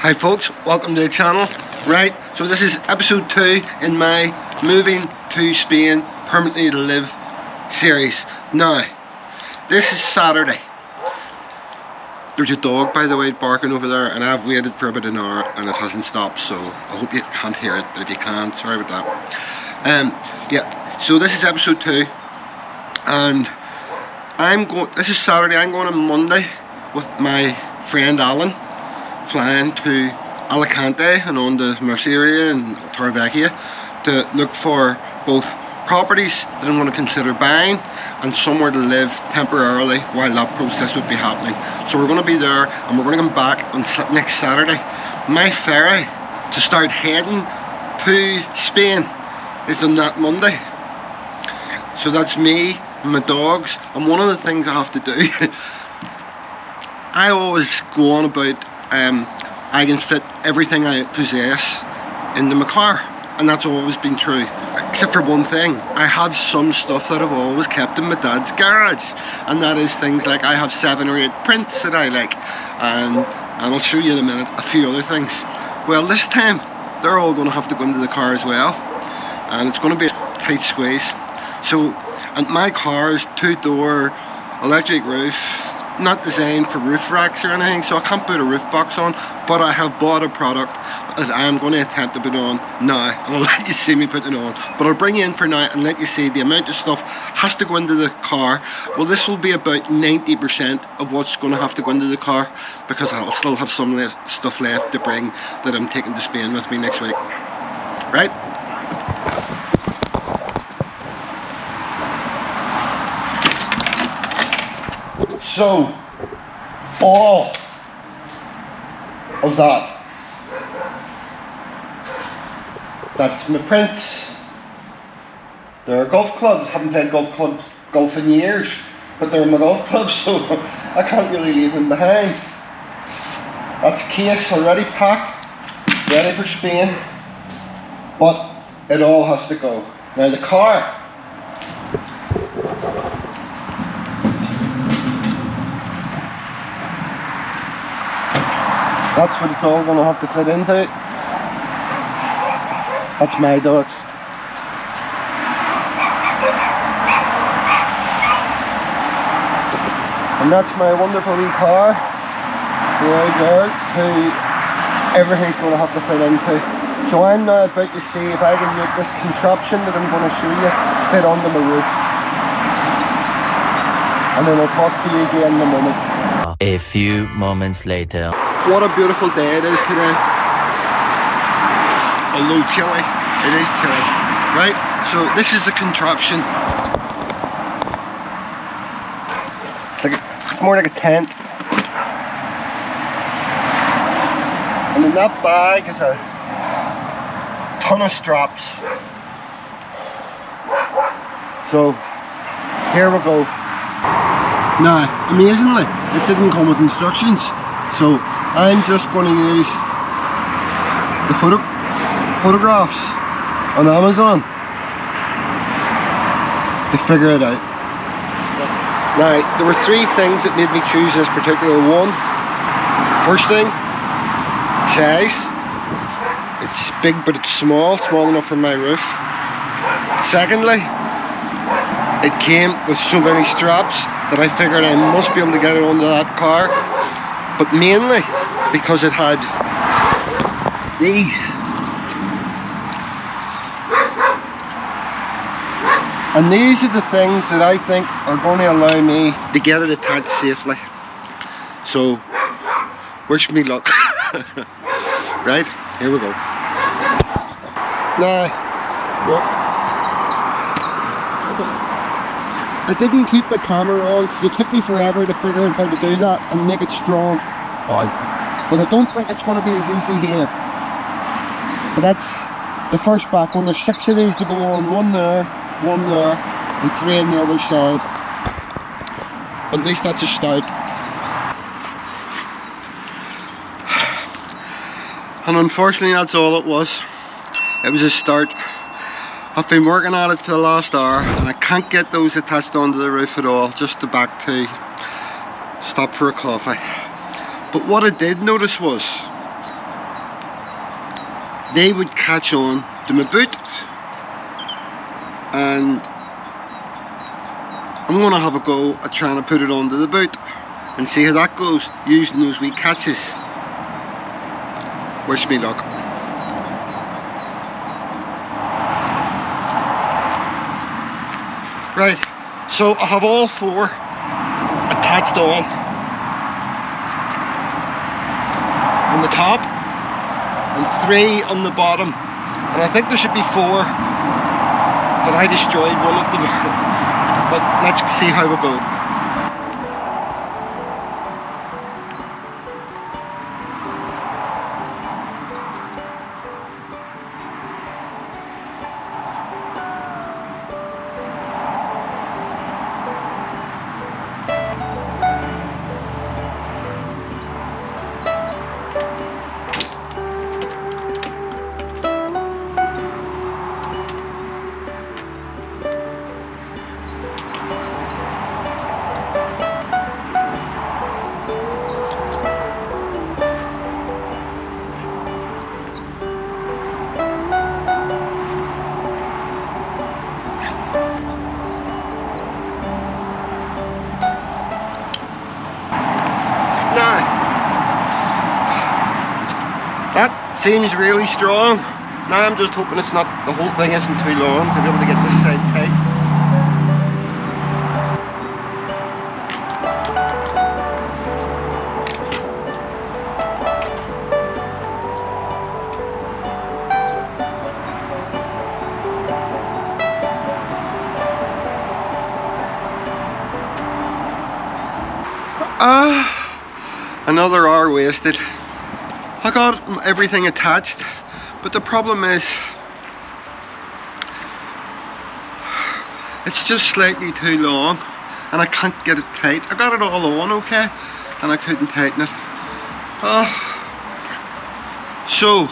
Hi folks, welcome to the channel. Right, so this is episode 2 in my moving to Spain permanently to live series. Now, this is Saturday. There's a dog, by the way, barking over there, and I've waited for about an hour and it hasn't stopped, so I hope you can't hear it, but if you can, sorry about that. Yeah, so this is episode 2, and this is Saturday. I'm going on Monday with my friend Alan, flying to Alicante and on to Merceria and Torrevieja to look for both properties that I'm going to consider buying and somewhere to live temporarily while that process would be happening. So we're going to be there and we're going to come back on next Saturday. My ferry to start heading to Spain is on that Monday. So that's me and my dogs, and one of the things I have to do I always go on about I can fit everything I possess into my car, and that's always been true, except for one thing. I have some stuff that I've always kept in my dad's garage, and that is things like I have 7 or 8 prints that I like, and I'll show you in a minute a few other things. Well, this time they're all going to have to go into the car as well, and it's going to be a tight squeeze. So, and my car is 2-door electric roof, not designed for roof racks or anything, so I can't put a roof box on, but I have bought a product that I am going to attempt to put on now, and I'll let you see me put it on, but I'll bring you in for now and let you see the amount of stuff has to go into the car. Well, this will be about 90% of what's going to have to go into the car, because I'll still have some stuff left to bring that I'm taking to Spain with me next week. Right? So, all of that's my prints. There are golf clubs. Haven't played golf in years, but they're my golf clubs, so I can't really leave them behind. That's case already packed, ready for Spain, but it all has to go. Now the car. That's what it's all going to have to fit into. That's my dogs. And that's my wonderful wee car, the old girl, who everything's going to have to fit into. So I'm now about to see if I can make this contraption that I'm going to show you fit onto my roof. And then I'll talk to you again in a moment. A few moments later. What a beautiful day it is today. Although chilly, it is chilly. Right, so this is the contraption. It's more like a tent. And in that bag is a ton of straps. So, here we go. Now, amazingly, it didn't come with instructions. So, I'm just going to use the photographs on Amazon to figure it out. Now, there were 3 things that made me choose this particular one. First thing, size. It's big but it's small enough for my roof. Secondly, it came with so many straps that I figured I must be able to get it onto that car. But mainly because it had these. And these are the things that I think are going to allow me to get it attached safely. So, wish me luck. Right, here we go. Now, I didn't keep the camera on because it took me forever to figure out how to do that and make it strong. But I don't think it's going to be as easy here. But that's the first back one. There's 6 of these to go on. 1 there, 1 there, and 3 on the other side. But at least that's a start. And unfortunately that's all it was. It was a start. I've been working at it for the last hour and I can't get those attached onto the roof at all, just the back 2. Stop for a coffee. But what I did notice was they would catch on to my boot, and I'm going to have a go at trying to put it onto the boot and see how that goes using those wee catches. Wish me luck. Right, so I have all 4 attached on the top and 3 on the bottom, and I think there should be 4, but I destroyed one of them. But let's see how we go. That seems really strong. Now I'm just hoping it's not, the whole thing isn't too long to be able to get this side tight. Another hour wasted. I got everything attached, but the problem is it's just slightly too long and I can't get it tight. I got it all on okay and I couldn't tighten it. So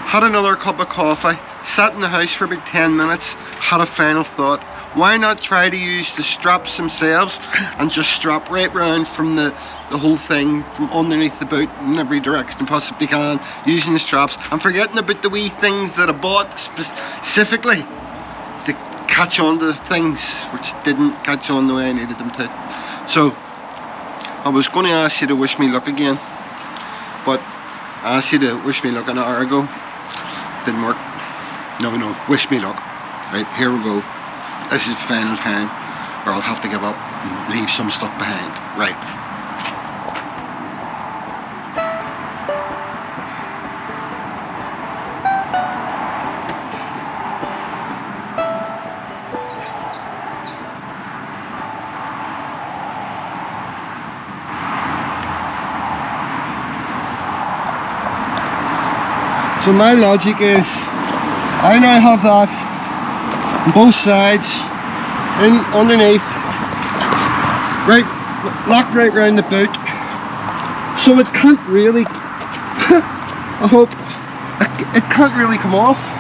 had another cup of coffee, sat in the house for about 10 minutes, had a final thought. Why not try to use the straps themselves and just strap right round from the whole thing from underneath the boot in every direction possibly can, using the straps. I'm forgetting about the wee things that I bought specifically to catch on to things which didn't catch on the way I needed them to. So I was going to ask you to wish me luck again, but I asked you to wish me luck an hour ago. Didn't work. No, wish me luck. Right, here we go. This is final time, or I'll have to give up and leave some stuff behind. Right. So my logic is, I now have that on both sides, in underneath, right, locked right round the boot, so it can't really, I hope, it can't really come off.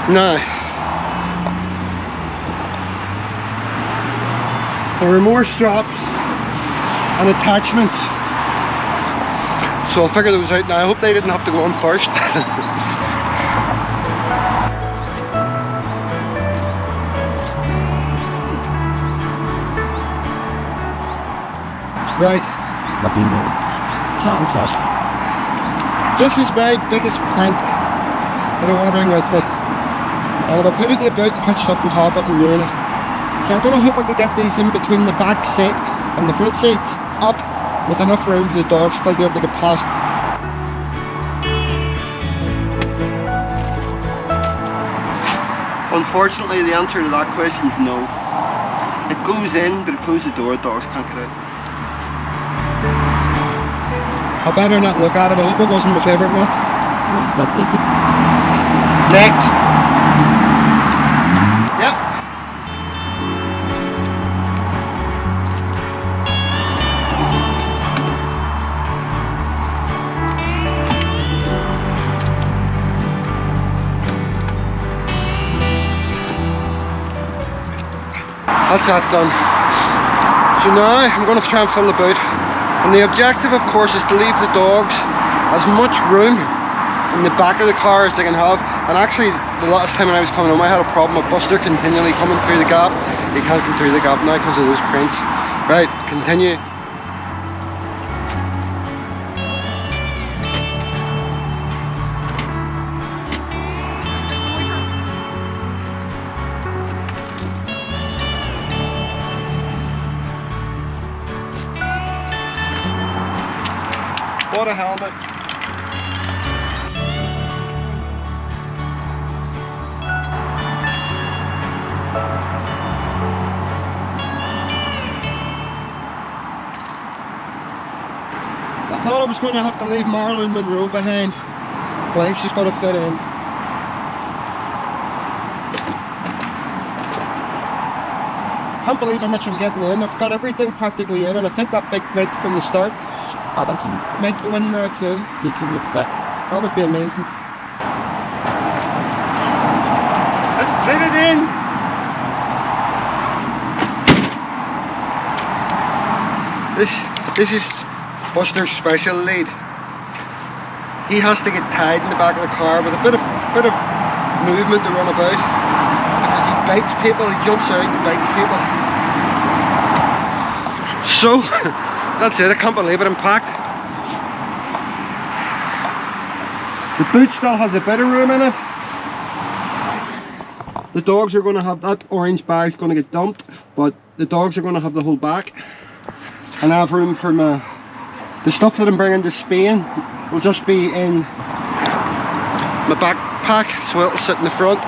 Now, there were more straps and attachments, so I'll figure those out now. I hope they didn't have to go on first. Right. Can't trust. This is my biggest prank that I want to bring with me. And if I put it in the boot and put stuff on top, it will ruin it. So I'm going to hope I can get these in between the back seat and the front seats up with enough room for the dogs to be able to get past. Unfortunately, the answer to that question is no. It goes in, but it closes the door, dogs can't get out. I better not look at it, I hope it wasn't my favourite one. Next. Yep. That's that done. So now I'm going to try and fill the boot. And the objective, of course, is to leave the dogs as much room in the back of the car as they can have. And actually, the last time when I was coming home, I had a problem with Buster continually coming through the gap. He can't come through the gap now because of those prints. Right, continue. What a helmet. I thought I was going to have to leave Marilyn Monroe behind, but she's got to fit in. I can't believe how much I'm getting in. I've got everything practically in, and I think that big print from the start might go in there too. You can look back. That would be amazing. Let's fit it in! This is Buster's special lead. He has to get tied in the back of the car with a bit of movement to run about, because he bites people, he jumps out and bites people. So that's it, I can't believe it, I'm packed. The boot still has a bit of room in it. The dogs are going to have, that orange bag's going to get dumped, but the dogs are going to have the whole back. And I have room for the stuff that I'm bringing to Spain will just be in my backpack, so it'll sit in the front.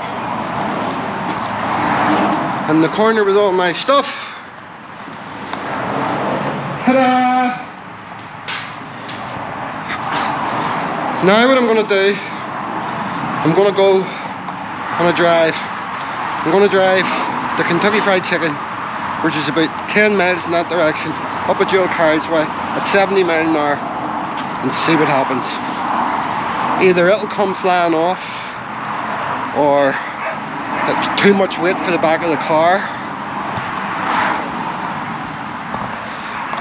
And the corner with all my stuff. Ta-da! Now what I'm going to do, I'm going to go on a drive. I'm going to drive the Kentucky Fried Chicken, which is about 10 miles in that direction, up a dual carriageway at 70 miles an hour, and see what happens. Either it'll come flying off, or it's too much weight for the back of the car.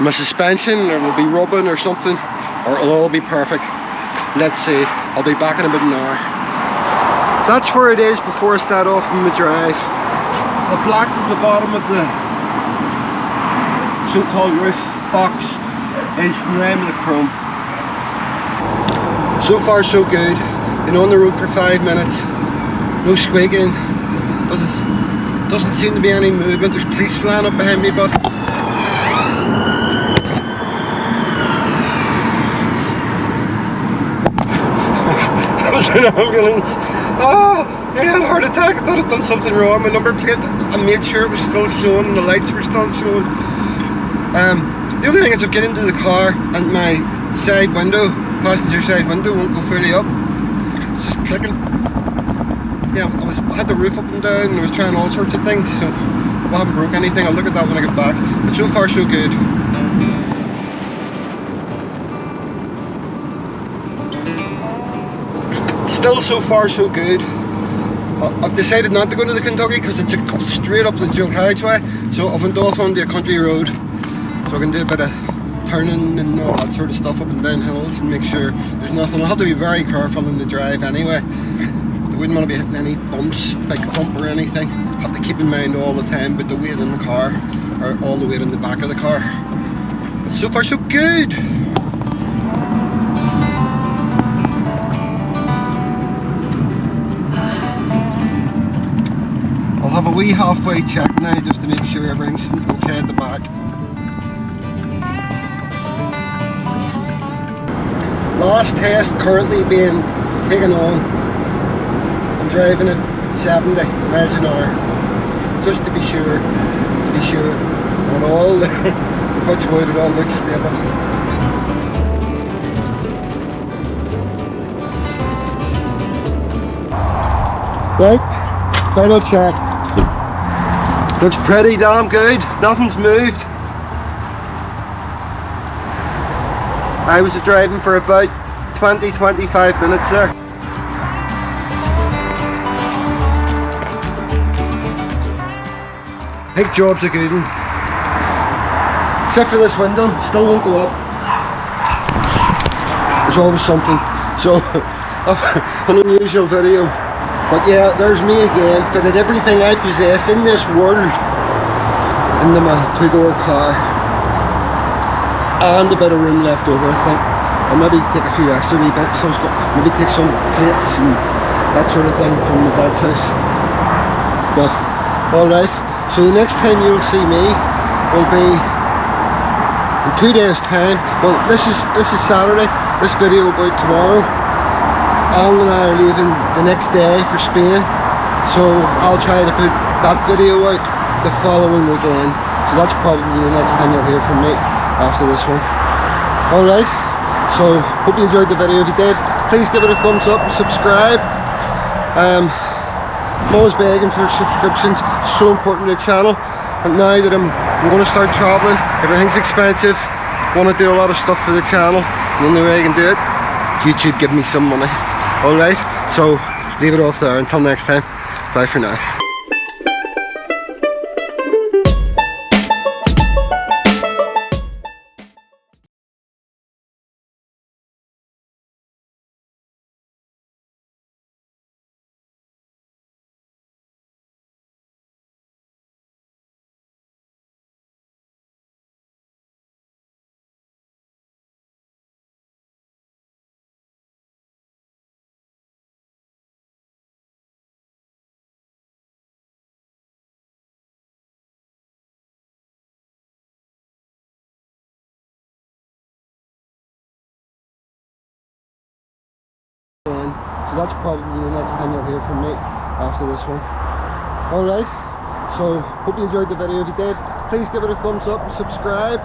My suspension, or it'll be rubbing or something, or it'll all be perfect. Let's see, I'll be back in about an hour. That's where it is before I start off on my drive. The black at the bottom of the so-called roof box is the name of the chrome. So far so good. Been on the road for 5 minutes. No squeaking. Doesn't seem to be any movement. There's police flying up behind me, but an ambulance. Oh, I had a heart attack. I thought I'd done something wrong. My number plate, I made sure it was still showing and the lights were still showing. The only thing is I've get into the car and my side window, passenger side window, won't go fully up. It's just clicking. Yeah, I had the roof up and down and I was trying all sorts of things, so if I haven't broke anything, I'll look at that when I get back. But so far so good. Still so far so good. I've decided not to go to the Kentucky because it's straight up the dual carriageway, so I've went off onto a country road so I can do a bit of turning and all that sort of stuff up and down hills and make sure there's nothing. I'll have to be very careful in the drive anyway. I wouldn't want to be hitting any bumps, big thump or anything. I have to keep in mind all the time, but the weight in the car or all the weight in the back of the car. So far so good. I'll have a wee halfway check now just to make sure everything's okay at the back. Last test currently being taken on. I'm driving at 70 miles an hour just to be sure, and all touch wood, it all looks stable. Right, final check. Looks pretty damn good, nothing's moved. I was driving for about 20-25 minutes there. I think job's a good one. Except for this window, still won't go up. There's always something. So, an unusual video. But yeah, there's me again, fitted everything I possess in this world into my two-door car. And a bit of room left over, I think. I'll maybe take a few extra wee bits. So maybe take some plates and that sort of thing from the dad's house. But, alright. So the next time you'll see me will be in 2 days' time. Well, this is Saturday. This video will go out tomorrow. Alan and I are leaving the next day for Spain, so I'll try to put that video out the following weekend. So that's probably the next time you'll hear from me after this one. Alright, so hope you enjoyed the video. If you did, please give it a thumbs up and subscribe. I'm always begging for subscriptions, it's so important to the channel. And now that I'm going to start travelling, everything's expensive, want to do a lot of stuff for the channel, and the only way I can do it, YouTube give me some money. Alright, so leave it off there. Until next time, bye for now. So that's probably the next time you'll hear from me after this one. Alright, so hope you enjoyed the video. If you did, please give it a thumbs up and subscribe.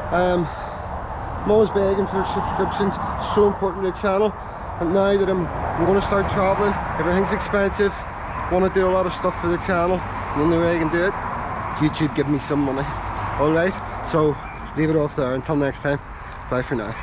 I'm always begging for subscriptions, it's so important to the channel. And now that I'm going to start travelling, everything's expensive, want to do a lot of stuff for the channel, and the only way I can do it, YouTube give me some money. Alright, so leave it off there. Until next time, bye for now.